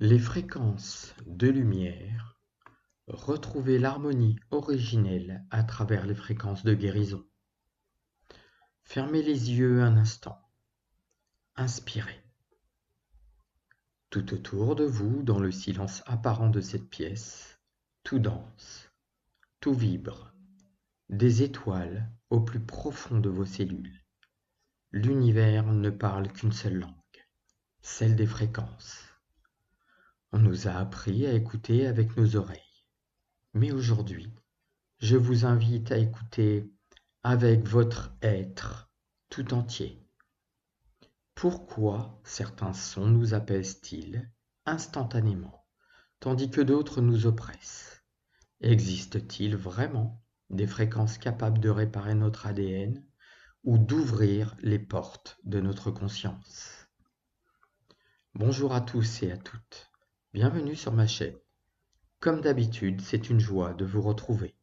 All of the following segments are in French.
Les fréquences de lumière, retrouvez l'harmonie originelle à travers les fréquences de guérison. Fermez les yeux un instant. Inspirez. Tout autour de vous, dans le silence apparent de cette pièce, tout danse, tout vibre, des étoiles au plus profond de vos cellules. L'univers ne parle qu'une seule langue, celle des fréquences. On nous a appris à écouter avec nos oreilles. Mais aujourd'hui, je vous invite à écouter avec votre être tout entier. Pourquoi certains sons nous apaisent-ils instantanément, tandis que d'autres nous oppressent? Existe-t-il vraiment des fréquences capables de réparer notre ADN ou d'ouvrir les portes de notre conscience? Bonjour à tous et à toutes, bienvenue sur ma chaîne. Comme d'habitude, c'est une joie de vous retrouver.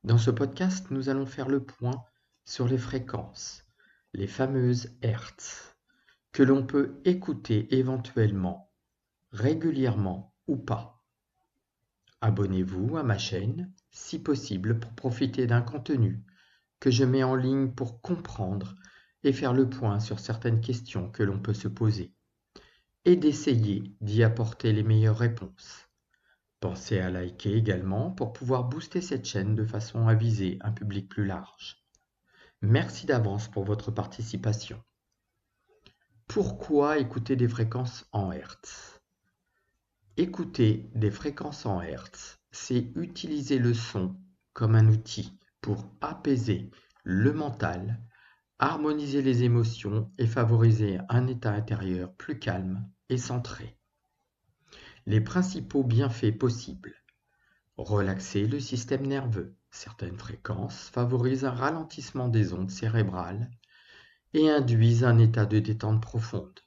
Dans ce podcast, nous allons faire le point sur les fréquences, les fameuses Hertz, que l'on peut écouter éventuellement, régulièrement ou pas. Abonnez-vous à ma chaîne, si possible, pour profiter d'un contenu que je mets en ligne pour comprendre et faire le point sur certaines questions que l'on peut se poser, et d'essayer d'y apporter les meilleures réponses. Pensez à liker également pour pouvoir booster cette chaîne de façon à viser un public plus large. Merci d'avance pour votre participation. Pourquoi écouter des fréquences en Hertz? Écouter des fréquences en Hertz, c'est utiliser le son comme un outil pour apaiser le mental, harmoniser les émotions et favoriser un état intérieur plus calme et centré. Les principaux bienfaits possibles: relaxer le système nerveux. Certaines fréquences favorisent un ralentissement des ondes cérébrales et induisent un état de détente profonde,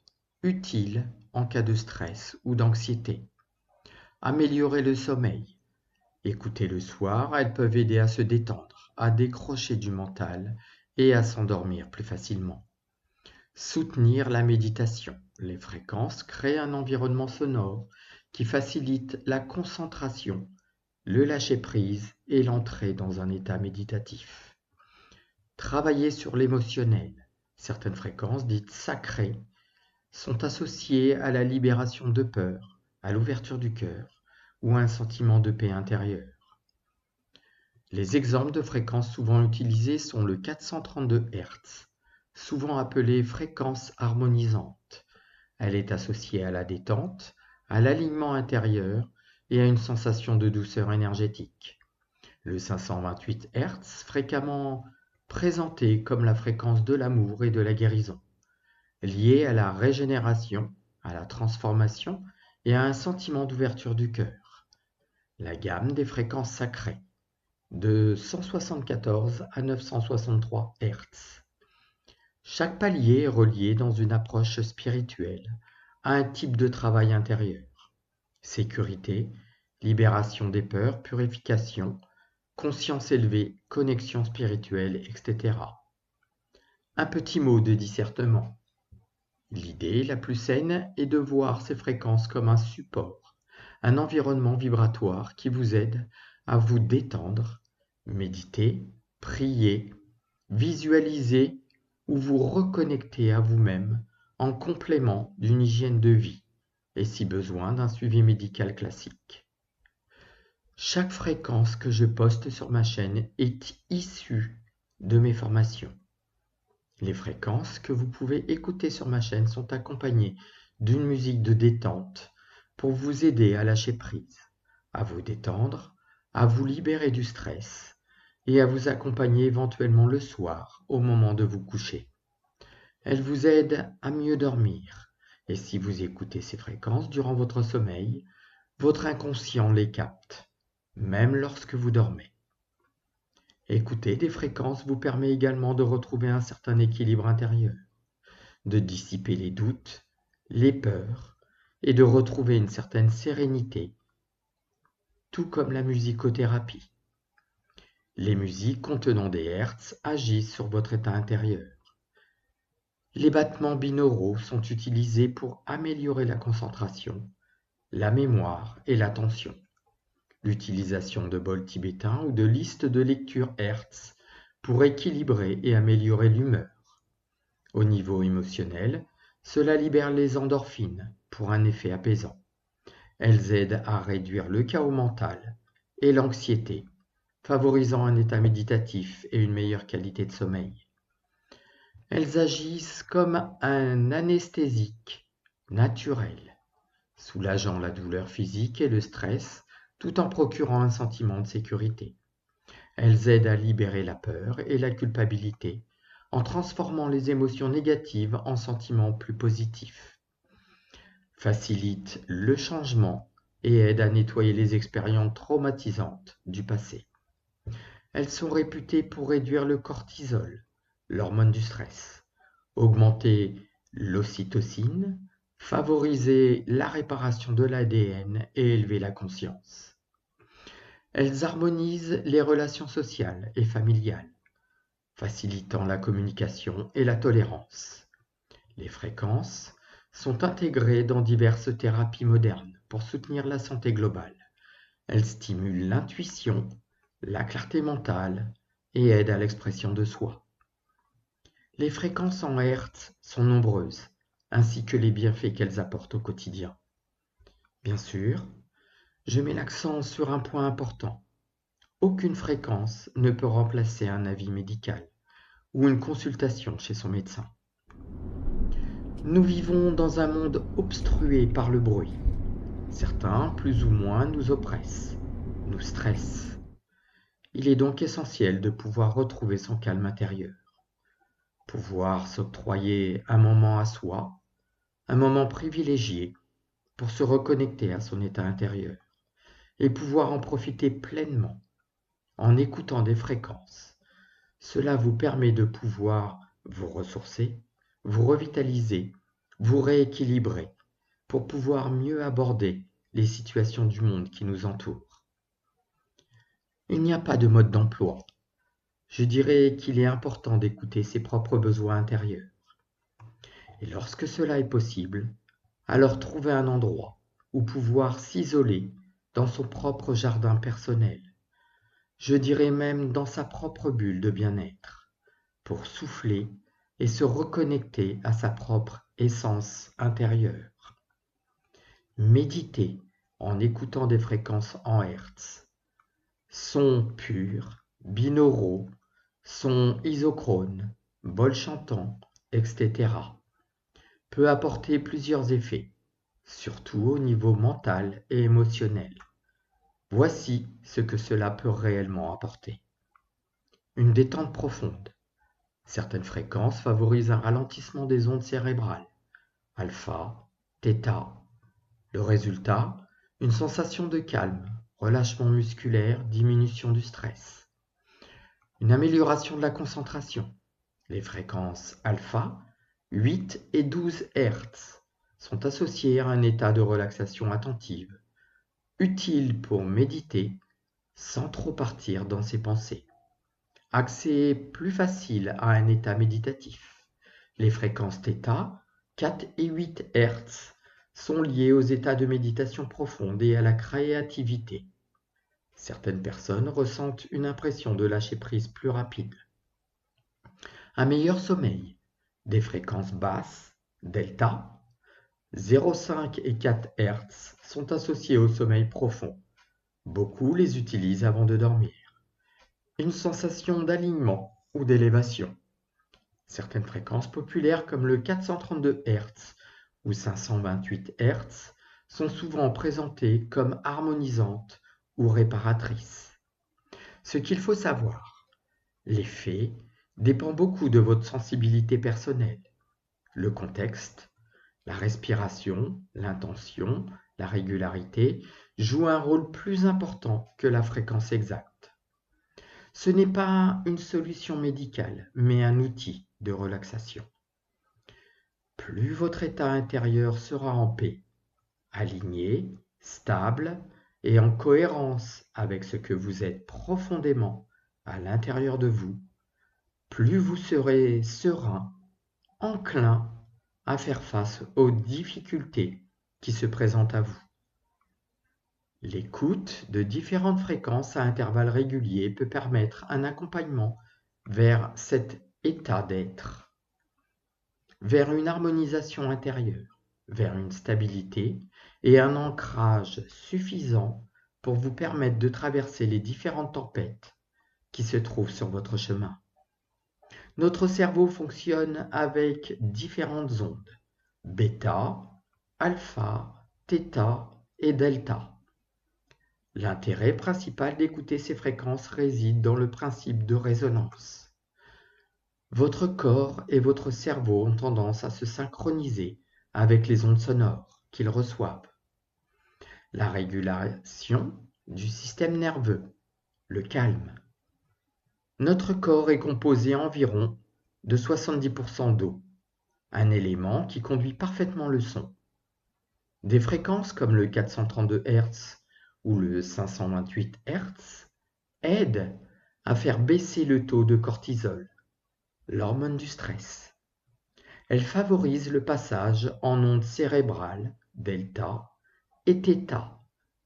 utile en cas de stress ou d'anxiété. Améliorer le sommeil. Écoutez le soir, elles peuvent aider à se détendre, à décrocher du mental et à s'endormir plus facilement. Soutenir la méditation. Les fréquences créent un environnement sonore qui facilite la concentration, le lâcher-prise et l'entrée dans un état méditatif. Travailler sur l'émotionnel. Certaines fréquences dites sacrées sont associées à la libération de peur, à l'ouverture du cœur ou à un sentiment de paix intérieure. Les exemples de fréquences souvent utilisées sont le 432 Hz, souvent appelée fréquence harmonisante. Elle est associée à la détente, à l'alignement intérieur et à une sensation de douceur énergétique. Le 528 Hz, fréquemment présenté comme la fréquence de l'amour et de la guérison, liée à la régénération, à la transformation et à un sentiment d'ouverture du cœur. La gamme des fréquences sacrées, de 174 à 963 Hz. Chaque palier est relié dans une approche spirituelle à un type de travail intérieur: sécurité, libération des peurs, purification, conscience élevée, connexion spirituelle, etc. Un petit mot de discernement. L'idée la plus saine est de voir ces fréquences comme un support, un environnement vibratoire qui vous aide à vous détendre, méditer, prier, visualiser ou vous reconnecter à vous-même en complément d'une hygiène de vie et si besoin d'un suivi médical classique. Chaque fréquence que je poste sur ma chaîne est issue de mes formations. Les fréquences que vous pouvez écouter sur ma chaîne sont accompagnées d'une musique de détente pour vous aider à lâcher prise, à vous détendre, à vous libérer du stress et à vous accompagner éventuellement le soir au moment de vous coucher. Elles vous aident à mieux dormir et si vous écoutez ces fréquences durant votre sommeil, votre inconscient les capte, même lorsque vous dormez. Écouter des fréquences vous permet également de retrouver un certain équilibre intérieur, de dissiper les doutes, les peurs et de retrouver une certaine sérénité, tout comme la musicothérapie. Les musiques contenant des hertz agissent sur votre état intérieur. Les battements binauraux sont utilisés pour améliorer la concentration, la mémoire et l'attention. L'utilisation de bols tibétains ou de listes de lecture Hertz pour équilibrer et améliorer l'humeur. Au niveau émotionnel, cela libère les endorphines pour un effet apaisant. Elles aident à réduire le chaos mental et l'anxiété, favorisant un état méditatif et une meilleure qualité de sommeil. Elles agissent comme un anesthésique naturel, soulageant la douleur physique et le stress tout en procurant un sentiment de sécurité. Elles aident à libérer la peur et la culpabilité en transformant les émotions négatives en sentiments plus positifs, facilitent le changement et aident à nettoyer les expériences traumatisantes du passé. Elles sont réputées pour réduire le cortisol, l'hormone du stress, augmenter l'ocytocine, favoriser la réparation de l'ADN et élever la conscience. Elles harmonisent les relations sociales et familiales, facilitant la communication et la tolérance. Les fréquences sont intégrées dans diverses thérapies modernes pour soutenir la santé globale. Elles stimulent l'intuition, la clarté mentale et aident à l'expression de soi. Les fréquences en Hertz sont nombreuses, ainsi que les bienfaits qu'elles apportent au quotidien. Bien sûr, je mets l'accent sur un point important. Aucune fréquence ne peut remplacer un avis médical ou une consultation chez son médecin. Nous vivons dans un monde obstrué par le bruit. Certains, plus ou moins, nous oppressent, nous stressent. Il est donc essentiel de pouvoir retrouver son calme intérieur, pouvoir s'octroyer un moment à soi, un moment privilégié pour se reconnecter à son état intérieur et pouvoir en profiter pleinement en écoutant des fréquences. Cela vous permet de pouvoir vous ressourcer, vous revitaliser, vous rééquilibrer pour pouvoir mieux aborder les situations du monde qui nous entoure. Il n'y a pas de mode d'emploi. Je dirais qu'il est important d'écouter ses propres besoins intérieurs. Et lorsque cela est possible, alors trouver un endroit où pouvoir s'isoler dans son propre jardin personnel, je dirais même dans sa propre bulle de bien-être, pour souffler et se reconnecter à sa propre essence intérieure. Méditer en écoutant des fréquences en Hertz, sons purs, binauraux, sons isochrones, bols chantants, etc. peut apporter plusieurs effets, surtout au niveau mental et émotionnel. Voici ce que cela peut réellement apporter. Une détente profonde. Certaines fréquences favorisent un ralentissement des ondes cérébrales, alpha, θ. Le résultat, une sensation de calme, relâchement musculaire, diminution du stress. Une amélioration de la concentration. Les fréquences alpha, 8 et 12 Hz, sont associées à un état de relaxation attentive, utile pour méditer sans trop partir dans ses pensées. Accès plus facile à un état méditatif. Les fréquences θ, 4 et 8 Hz, sont liées aux états de méditation profonde et à la créativité. Certaines personnes ressentent une impression de lâcher prise plus rapide. Un meilleur sommeil. Des fréquences basses, delta, 0,5 et 4 Hz, sont associées au sommeil profond. Beaucoup les utilisent avant de dormir. Une sensation d'alignement ou d'élévation. Certaines fréquences populaires comme le 432 Hz ou 528 Hz sont souvent présentées comme harmonisantes ou réparatrices. Ce qu'il faut savoir, l'effet dépend beaucoup de votre sensibilité personnelle, le contexte, la respiration, l'intention, la régularité jouent un rôle plus important que la fréquence exacte. Ce n'est pas une solution médicale, mais un outil de relaxation. Plus votre état intérieur sera en paix, aligné, stable et en cohérence avec ce que vous êtes profondément à l'intérieur de vous, plus vous serez serein, enclin à faire face aux difficultés qui se présentent à vous. L'écoute de différentes fréquences à intervalles réguliers peut permettre un accompagnement vers cet état d'être, vers une harmonisation intérieure, vers une stabilité et un ancrage suffisant pour vous permettre de traverser les différentes tempêtes qui se trouvent sur votre chemin. Notre cerveau fonctionne avec différentes ondes, bêta, alpha, θ et delta. L'intérêt principal d'écouter ces fréquences réside dans le principe de résonance. Votre corps et votre cerveau ont tendance à se synchroniser avec les ondes sonores qu'ils reçoivent. La régulation du système nerveux, le calme. Notre corps est composé environ de 70% d'eau, un élément qui conduit parfaitement le son. Des fréquences comme le 432 Hz ou le 528 Hz aident à faire baisser le taux de cortisol, l'hormone du stress. Elles favorisent le passage en ondes cérébrales, delta, et θ,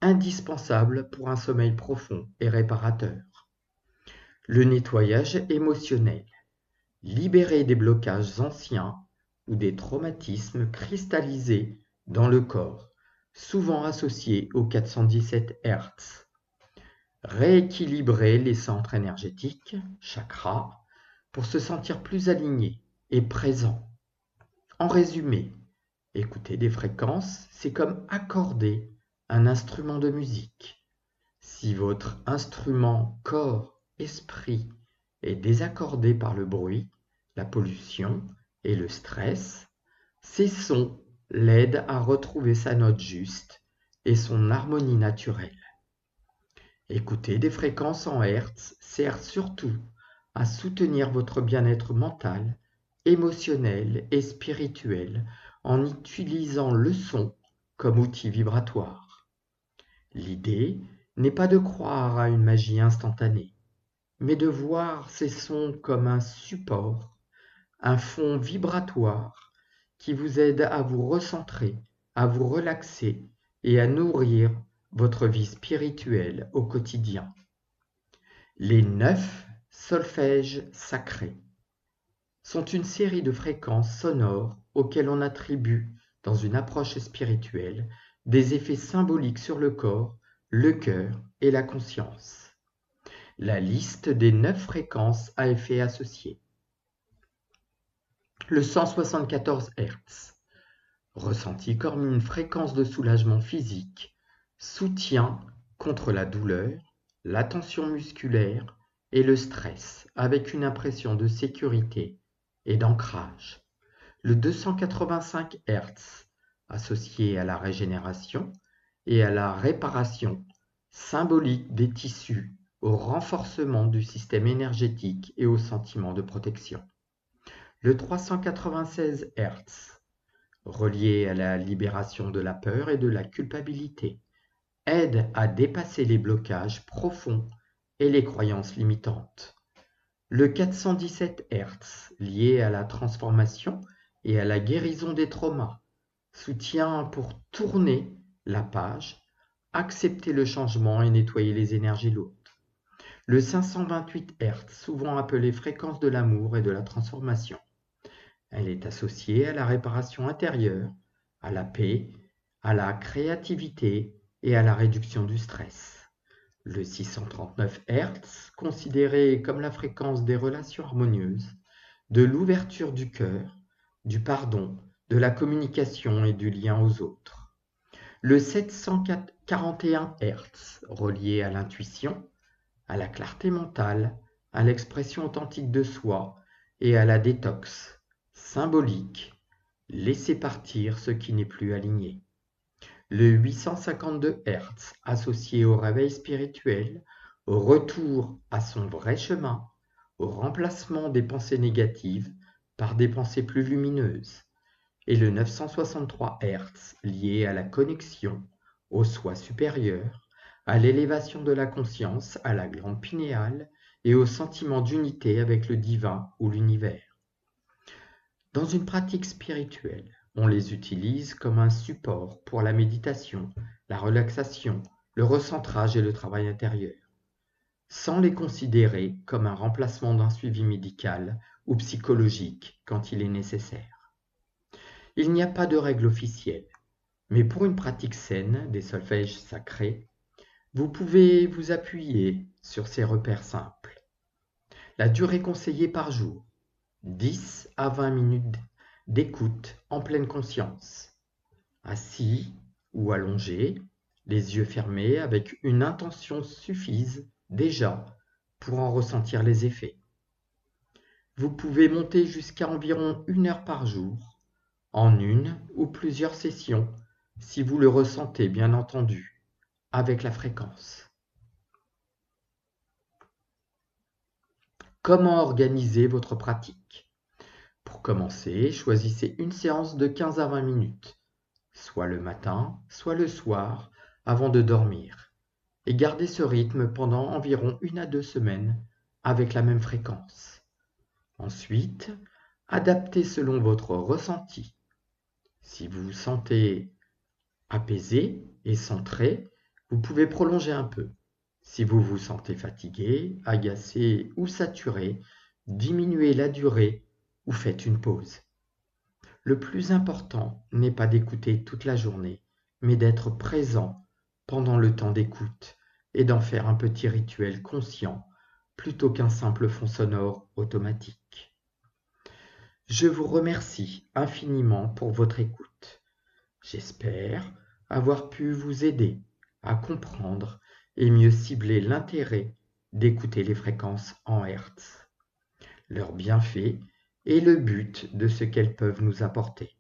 indispensables pour un sommeil profond et réparateur. Le nettoyage émotionnel, libérer des blocages anciens ou des traumatismes cristallisés dans le corps, souvent associés au 417 Hz. Rééquilibrer les centres énergétiques, chakras, pour se sentir plus aligné et présent. En résumé, écouter des fréquences, c'est comme accorder un instrument de musique. Si votre instrument corps-esprit est désaccordé par le bruit, la pollution et le stress, ces sons l'aident à retrouver sa note juste et son harmonie naturelle. Écouter des fréquences en Hertz sert surtout à soutenir votre bien-être mental, émotionnel et spirituel en utilisant le son comme outil vibratoire. L'idée n'est pas de croire à une magie instantanée, mais de voir ces sons comme un support, un fond vibratoire qui vous aide à vous recentrer, à vous relaxer et à nourrir votre vie spirituelle au quotidien. Les 9 solfèges sacrés sont une série de fréquences sonores auxquelles on attribue, dans une approche spirituelle, des effets symboliques sur le corps, le cœur et la conscience. La liste des 9 fréquences à effet associé. Le 174 Hz, ressenti comme une fréquence de soulagement physique, soutien contre la douleur, la tension musculaire et le stress, avec une impression de sécurité et d'ancrage. Le 285 Hz, associé à la régénération et à la réparation, symbolique des tissus, au renforcement du système énergétique et au sentiment de protection. Le 396 Hz, relié à la libération de la peur et de la culpabilité, aide à dépasser les blocages profonds et les croyances limitantes. Le 417 Hz, lié à la transformation et à la guérison des traumas, soutient pour tourner la page, accepter le changement et nettoyer les énergies lourdes. Le 528 Hz, souvent appelé fréquence de l'amour et de la transformation. Elle est associée à la réparation intérieure, à la paix, à la créativité et à la réduction du stress. Le 639 Hz, considéré comme la fréquence des relations harmonieuses, de l'ouverture du cœur, du pardon, de la communication et du lien aux autres. Le 741 Hz, relié à l'intuition, à la clarté mentale, à l'expression authentique de soi et à la détox, symbolique, laisser partir ce qui n'est plus aligné. Le 852 Hz, associé au réveil spirituel, au retour à son vrai chemin, au remplacement des pensées négatives par des pensées plus lumineuses. Et le 963 Hz, lié à la connexion, au soi supérieur, à l'élévation de la conscience, à la glande pinéale et au sentiment d'unité avec le divin ou l'univers. Dans une pratique spirituelle, on les utilise comme un support pour la méditation, la relaxation, le recentrage et le travail intérieur, sans les considérer comme un remplacement d'un suivi médical ou psychologique quand il est nécessaire. Il n'y a pas de règle officielle, mais pour une pratique saine des solfèges sacrés, vous pouvez vous appuyer sur ces repères simples. La durée conseillée par jour, 10 à 20 minutes d'écoute en pleine conscience, assis ou allongé, les yeux fermés avec une intention suffise déjà pour en ressentir les effets. Vous pouvez monter jusqu'à environ 1 heure par jour, en une ou plusieurs sessions, si vous le ressentez bien entendu, avec la fréquence. Comment organiser votre pratique? Pour commencer, choisissez une séance de 15 à 20 minutes, soit le matin, soit le soir, avant de dormir, et gardez ce rythme pendant environ 1 à 2 semaines avec la même fréquence. Ensuite, adaptez selon votre ressenti. Si vous vous sentez apaisé et centré, vous pouvez prolonger un peu. Si vous vous sentez fatigué, agacé ou saturé, diminuez la durée ou faites une pause. Le plus important n'est pas d'écouter toute la journée, mais d'être présent pendant le temps d'écoute et d'en faire un petit rituel conscient plutôt qu'un simple fond sonore automatique. Je vous remercie infiniment pour votre écoute. J'espère avoir pu vous aider à comprendre et mieux cibler l'intérêt d'écouter les fréquences en Hertz, leurs bienfaits et le but de ce qu'elles peuvent nous apporter.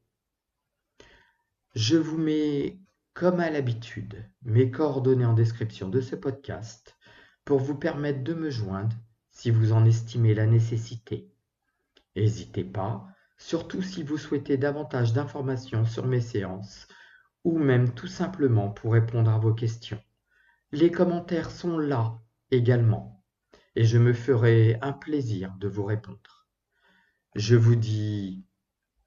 Je vous mets, comme à l'habitude, mes coordonnées en description de ce podcast pour vous permettre de me joindre si vous en estimez la nécessité. N'hésitez pas, surtout si vous souhaitez davantage d'informations sur mes séances ou même tout simplement pour répondre à vos questions. Les commentaires sont là également et je me ferai un plaisir de vous répondre. Je vous dis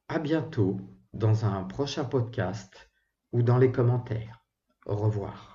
à bientôt dans un prochain podcast ou dans les commentaires. Au revoir.